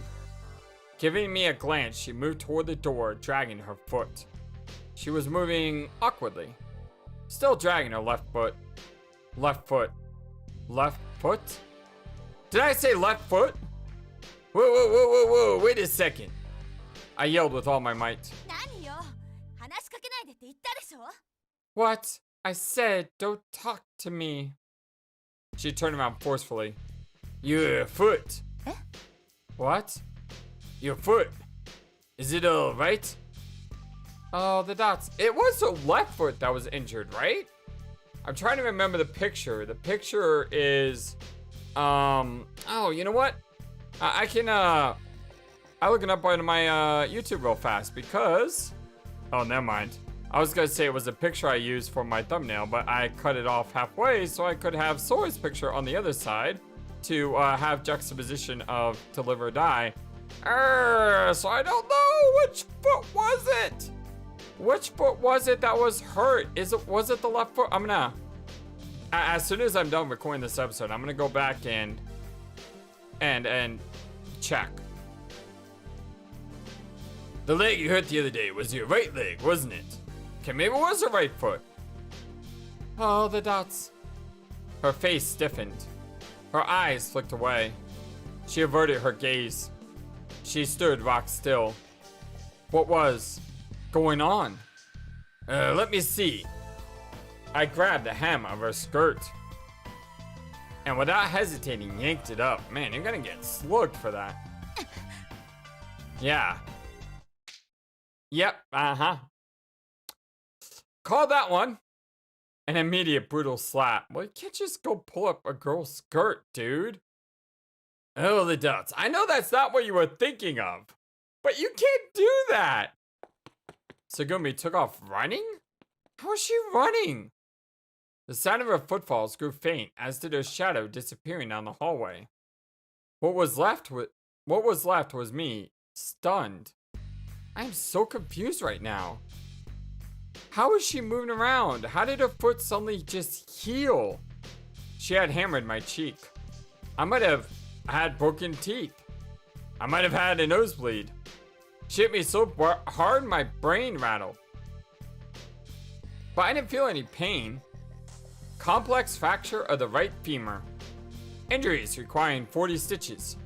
Giving me a glance, she moved toward the door, dragging her foot. She was moving awkwardly, still dragging her left foot. Left foot. Did I say left foot? Whoa, whoa, whoa, whoa, whoa, wait a second. I yelled with all my might. 何よ話しかけないでって言ったでしょ What? I said, don't talk to me. She turned around forcefully. Your foot. Eh? What? Your foot. Is it all right? Oh, the dots. It was the left foot that was injured, right? I'm trying to remember the picture. The picture is, oh, you know what? I can, I look it up on my, YouTube real fast because, oh, never mind. I was gonna say it was a picture I used for my thumbnail, but I cut it off halfway so I could have Sora's picture on the other side to, have juxtaposition of to live or die. So I don't know which foot was it? Which foot was it that was hurt? Was it the left foot? I'm gonna, as soon as I'm done recording this episode, I'm gonna go back and check. The leg you hurt the other day was your right leg, wasn't it? Okay, maybe it was her right foot. Oh, the dots. Her face stiffened. Her eyes flicked away. She averted her gaze. She stood rock still. What was going on? Let me see. I grabbed the hem of her skirt and without hesitating yanked it up. Man, you're gonna get slugged for that. Yeah. Yep, uh-huh. Call that one. An immediate brutal slap. Well, you can't just go pull up a girl's skirt, dude. Oh, the dots. I know that's not what you were thinking of, but you can't do that. Tsugumi took off running? How was she running? The sound of her footfalls grew faint, as did her shadow disappearing down the hallway. What was left was me, stunned. I am so confused right now. How is she moving around? How did her foot suddenly just heal? She had hammered my cheek. I might have had broken teeth. I might have had a nosebleed. She hit me so hard my brain rattled. But I didn't feel any pain. Complex fracture of the right femur. Injuries requiring 40 stitches.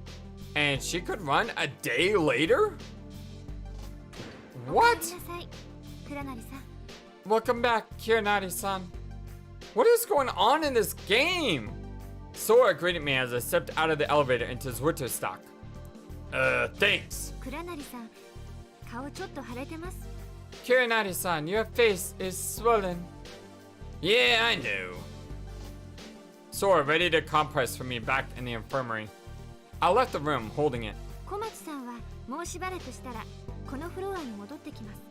And she could run a day later? What? Welcome back, Kiranari-san. What is going on in this game? Sora greeted me as I stepped out of the elevator into his winter stock. Thanks. 倉成さん、顔ちょっと腫れてます。 Kiranari-san, your face is swollen. Yeah, I know. Sora ready to compress for me back in the infirmary. I left the room holding it. 小町さんはもうしばらくしたらこのフロアに戻ってきます。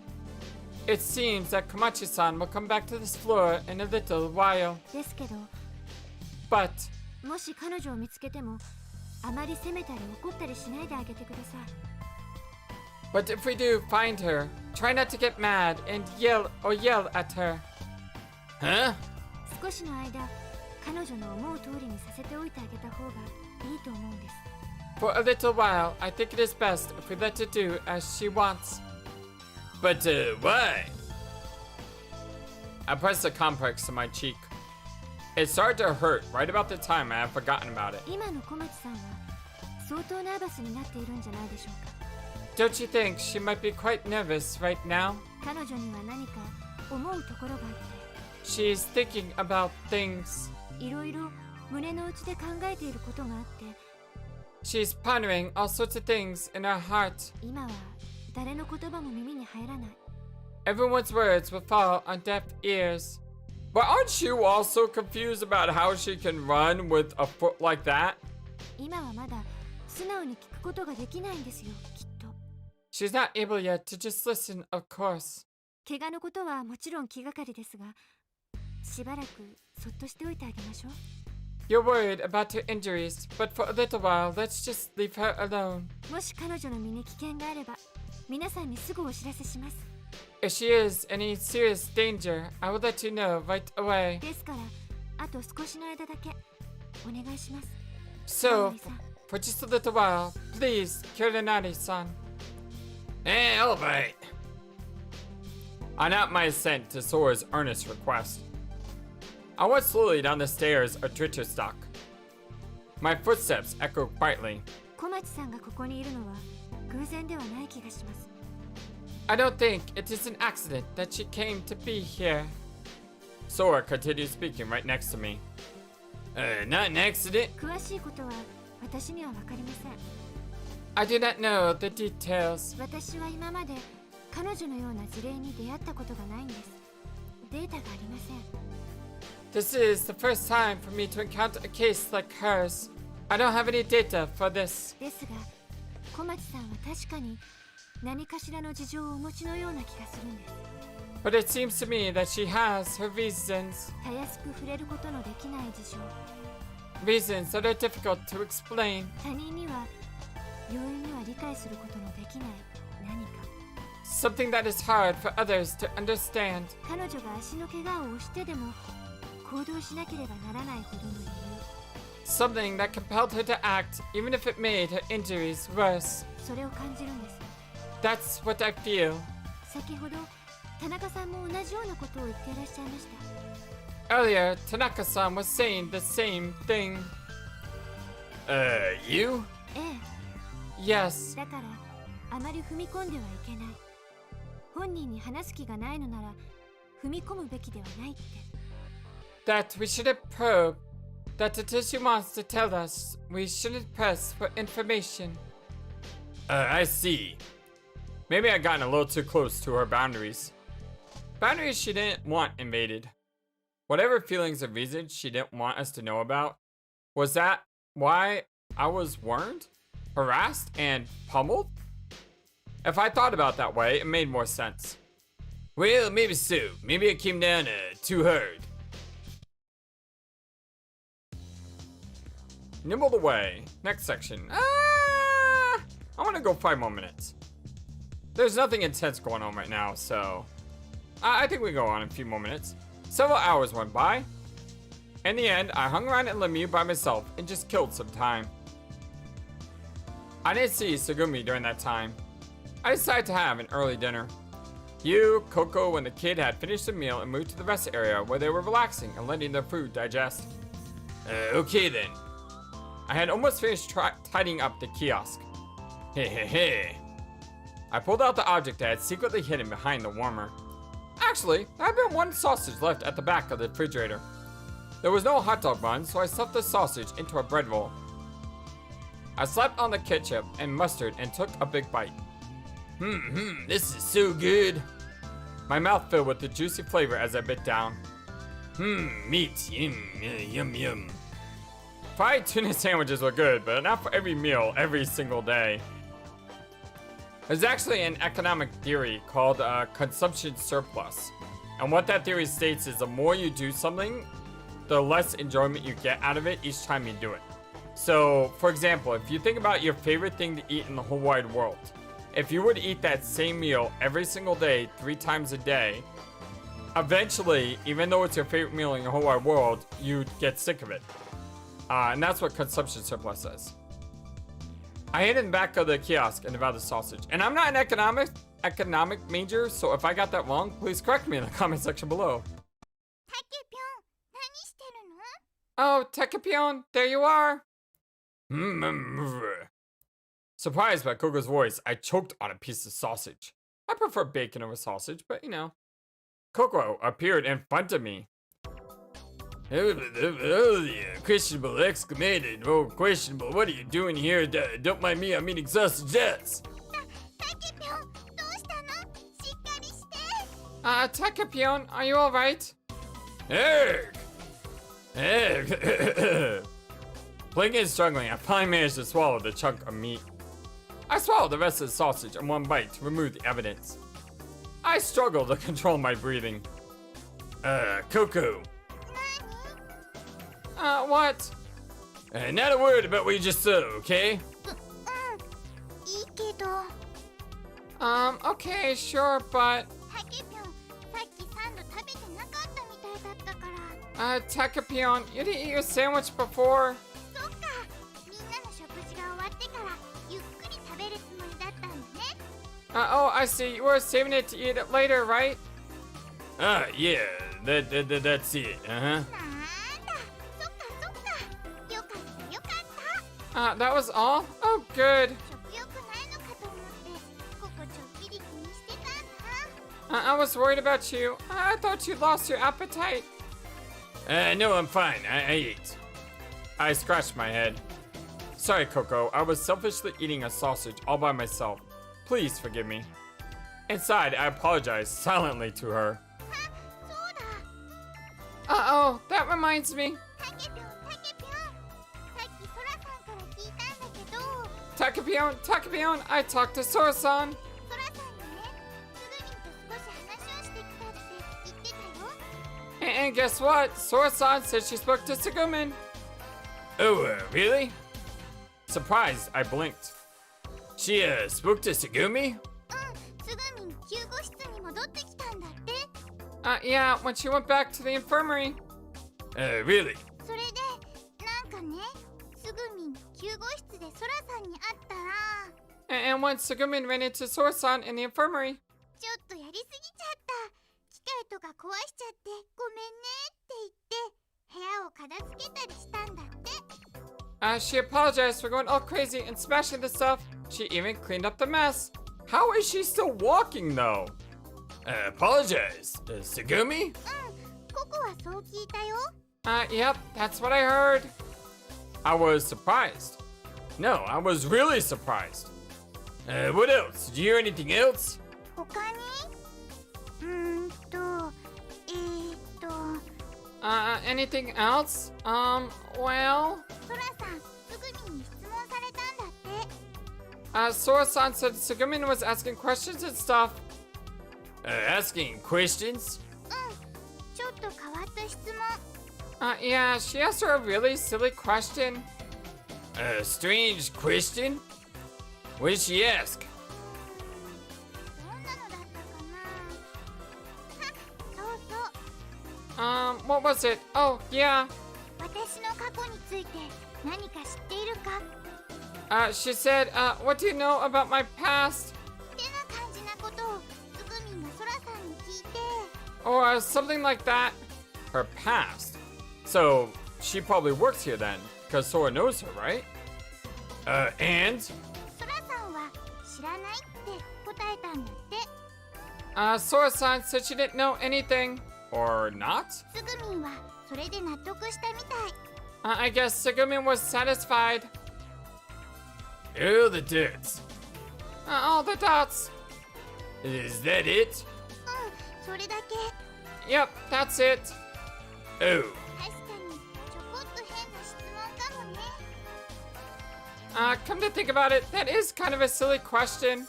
It seems that Komachi-san will come back to this floor in a little while. ですけど、 But もし彼女を見つけても、あまり責めたり怒ったりしないであげてください。 But if we do find her, try not to get mad and yell at her. Huh? 少しの間、彼女の思う通りにさせておいてあげた方がいいと思うんです。 For a little while, I think it is best if we let her do as she wants. But, why? I pressed the compress to my cheek. It started to hurt right about the time I had forgotten about it. 今の小町さんは相当ナーバスになっているんじゃないでしょうか。 Don't you think she might be quite nervous right now? 彼女には何か思うところがあって、 She's thinking about things. いろいろ胸の内で考えていることがあって、 She's pondering all sorts of things in her heart. 今は誰の言葉も耳に入らない。 Everyone's words will fall on deaf ears. But aren't you also confused about how she can run with a foot like that? 今はまだ素直に聞くことができないんですよ、きっと。 She's not able yet to just listen, of course. 怪我のことはもちろん気がかりですが、しばらくそっとしておいてあげましょう。 You're worried about her injuries, but for a little while, let's just leave her alone. もし彼女の身に危険があれば、皆さんにすぐお知らせします。 If she is in any serious danger, I will let you know right away. ですから、あと少しの間だけお願いします。 So, 倉成さん、 for just a little while, please, Kiranari-san. All right. I nodded my assent to Sora's earnest request. I went slowly down the stairs of Twitter stock. My footsteps echo quietly. 小町さんがここにいるのは偶然ではない気がします。 I don't think it is an accident that she came to be here. Sora continues speaking right next to me. Not an accident. 詳しいことは私には分かりません。 I do not know the details. 私は今まで彼女のような事例に出会ったことがないんです。データがありません。 This is the first time for me to encounter a case like hers. I don't have any data for this. ですが、小町さんは確かに何かしらの事情をお持ちのような気がするんです。 But it seems to me that she has her reasons. たやすく触れることのできない事情。 Reasons that are difficult to explain. 他人には容易には理解することのできない何か。 Something that is hard for others to understand. 彼女が足の怪我をしてでも行動しなければならないほどの理由。 Something that compelled her to act even if it made her injuries worse. それを感じるんです。 That's what I feel. 先ほど田中さんも同じようなことを言っていらっしゃいました。 Earlier, Tanaka-san was saying the same thing. You? ええ。 Yes. だからあまり踏み込んではいけない。本人に話す気がないのなら踏み込むべきではないって。 That we shouldn't probe. That until she wants to tell us, we shouldn't press for information. I see. Maybe I gotten a little too close to her boundaries. Boundaries she didn't want invaded. Whatever feelings or reasons she didn't want us to know about, was that why I was warned, harassed, and pummeled? If I thought about it that way, it made more sense. Well, maybe so. Maybe it came down too hard. Nibbled away. Next section. I want to go 5 more minutes. There's nothing intense going on right now, so I think we go on a few more minutes. Several hours went by. In the end, I hung around in Lemieux by myself and just killed some time. I didn't see Sugumi during that time. I decided to have an early dinner. You, Coco, and the kid had finished the meal and moved to the rest area where they were relaxing and letting their food digest. Okay then. I had almost finished tidying up the kiosk. Hey. I pulled out the object I had secretly hidden behind the warmer. Actually, there had been one sausage left at the back of the refrigerator. There was no hot dog bun, so I stuffed the sausage into a bread roll. I slapped on the ketchup and mustard and took a big bite. This is so good. My mouth filled with the juicy flavor as I bit down. Meat, yum. Fried tuna sandwiches were good, but not for every meal, every single day. There's actually an economic theory called consumption surplus. And what that theory states is the more you do something, the less enjoyment you get out of it each time you do it. So, for example, if you think about your favorite thing to eat in the whole wide world, if you were to eat that same meal every single day, 3 times a day, eventually, even though it's your favorite meal in the whole wide world, you'd get sick of it. And that's what consumption surplus is. I hid in the back of the kiosk and devoured the sausage. And I'm not an economic major, so if I got that wrong, please correct me in the comment section below. Oh, Takepion, there you are. Surprised by Coco's voice, I choked on a piece of sausage. I prefer bacon over sausage, but you know. Coco appeared in front of me. Questionable exclamated. Oh, questionable, what are you doing here? Don't mind me, I'm eating sausages. Takepion, are you alright? Erg! Blinking and struggling, I finally managed to swallow the chunk of meat. I swallowed the rest of the sausage in one bite to remove the evidence. I struggled to control my breathing. Coco. What? Not a word about what you just said, okay? Okay, sure, but... Takepion, you didn't eat your sandwich before? Oh, I see. You were saving it to eat it later, right? Yeah. That's it. That was all? Oh, good. 食欲ないのかと思ってここちょっぴり気にしてたんだ。 I was worried about you. I thought you lost your appetite. No, I'm fine. I ate. I scratched my head. Sorry, Coco. I was selfishly eating a sausage all by myself. Please forgive me. Inside, I apologized silently to her. そうだ。 Uh-oh, that reminds me. タケピョンタケピョン。さっきソラさんから聞いたんだけど、 Takepion, I talked to Sora-san. ソラさんにね、すぐにと少し話をしてきたって言ってたよ。 And guess what? Sora-san said she spoke to Segumin. Oh, really? Surprised, I blinked. She, spoke to Segumi? すぐに救護室に戻ってきたんだって。 Yeah, when she went back to the infirmary. Really? それでなんかね、すぐみん救護室でソラさんに会ったら、 And when Segumin ran into Sora-san in the infirmary, ちょっとやりすぎちゃった。機械とか壊しちゃってごめんねって言って部屋を片付けたりしたんだって。 she apologized for going all crazy and smashing the stuff. She even cleaned up the mess. How is she still walking, though? Apologize? Segumi? ココはそう聞いたよ。 Yep, that's what I heard. I was surprised. No, I was really surprised. What else? Did you hear anything else? 他にAnything else? Well... ソラさん、すぐみんに質問されたんだって。 Sora-san said Segumin was asking questions and stuff. Asking questions? ちょっと変わった質問。 Yeah, she asked her a really silly question. A strange question? What did she ask? どんなのだったかな。そうそう。 What was it? Oh, yeah. 私の過去について何か知っているか？ She said, what do you know about my past? ってな感じなことをすぐみんがソラさんに聞いて。 Or something like that. Her past. So, she probably works here then, because Sora knows her, right? And? ソラさんは知らないって答えたんだって。 Sora-san said she didn't know anything. Or not? すぐみんはそれで納得したみたい。 I guess Segumin was satisfied. Oh, the dots. All the dots. Is that it? それだけ。 Yep, that's it. Oh. 確かにちょこっと変な質問かもね。 Come to think about it, that is kind of a silly question.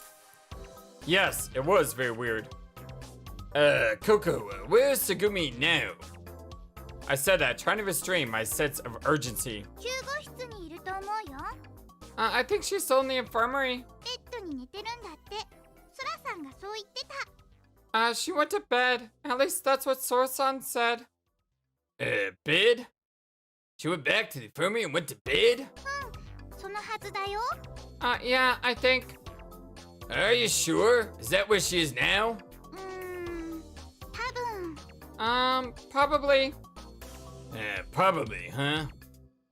Yes, it was very weird. Coco, where's Segumi now? I said that, trying to restrain my sense of urgency. 救護室にいると思うよ。 I think she's still in the infirmary. ベッドに寝てるんだって。ソラさんがそう言ってた。 She went to bed. At least that's what Sora-san said. Bed? She went back to the infirmary and went to bed? そのはずだよ。 Yeah, I think. Are you sure? Is that where she is now? 多分。Probably. Probably, huh?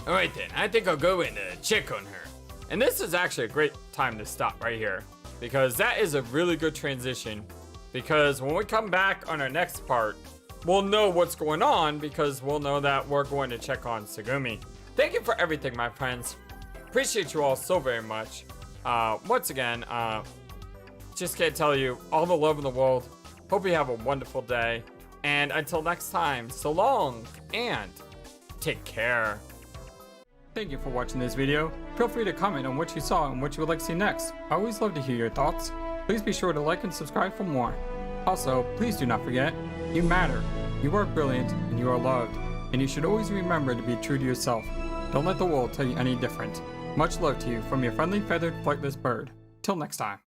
Alright then, I think I'll go and check on her. And this is actually a great time to stop right here, because that is a really good transition. Because when we come back on our next part, we'll know what's going on, because we'll know that we're going to check on Segumi. Thank you for everything, my friends. Appreciate you all so very much. Once again, just can't tell you all the love in the world. Hope you have a wonderful day. And until next time, so long and take care. Thank you for watching this video. Feel free to comment on what you saw and what you would like to see next. I always love to hear your thoughts. Please be sure to like and subscribe for more. Also, please do not forget, you matter, you are brilliant, and you are loved. And you should always remember to be true to yourself. Don't let the world tell you any different. Much love to you from your friendly feathered flightless bird. Till next time.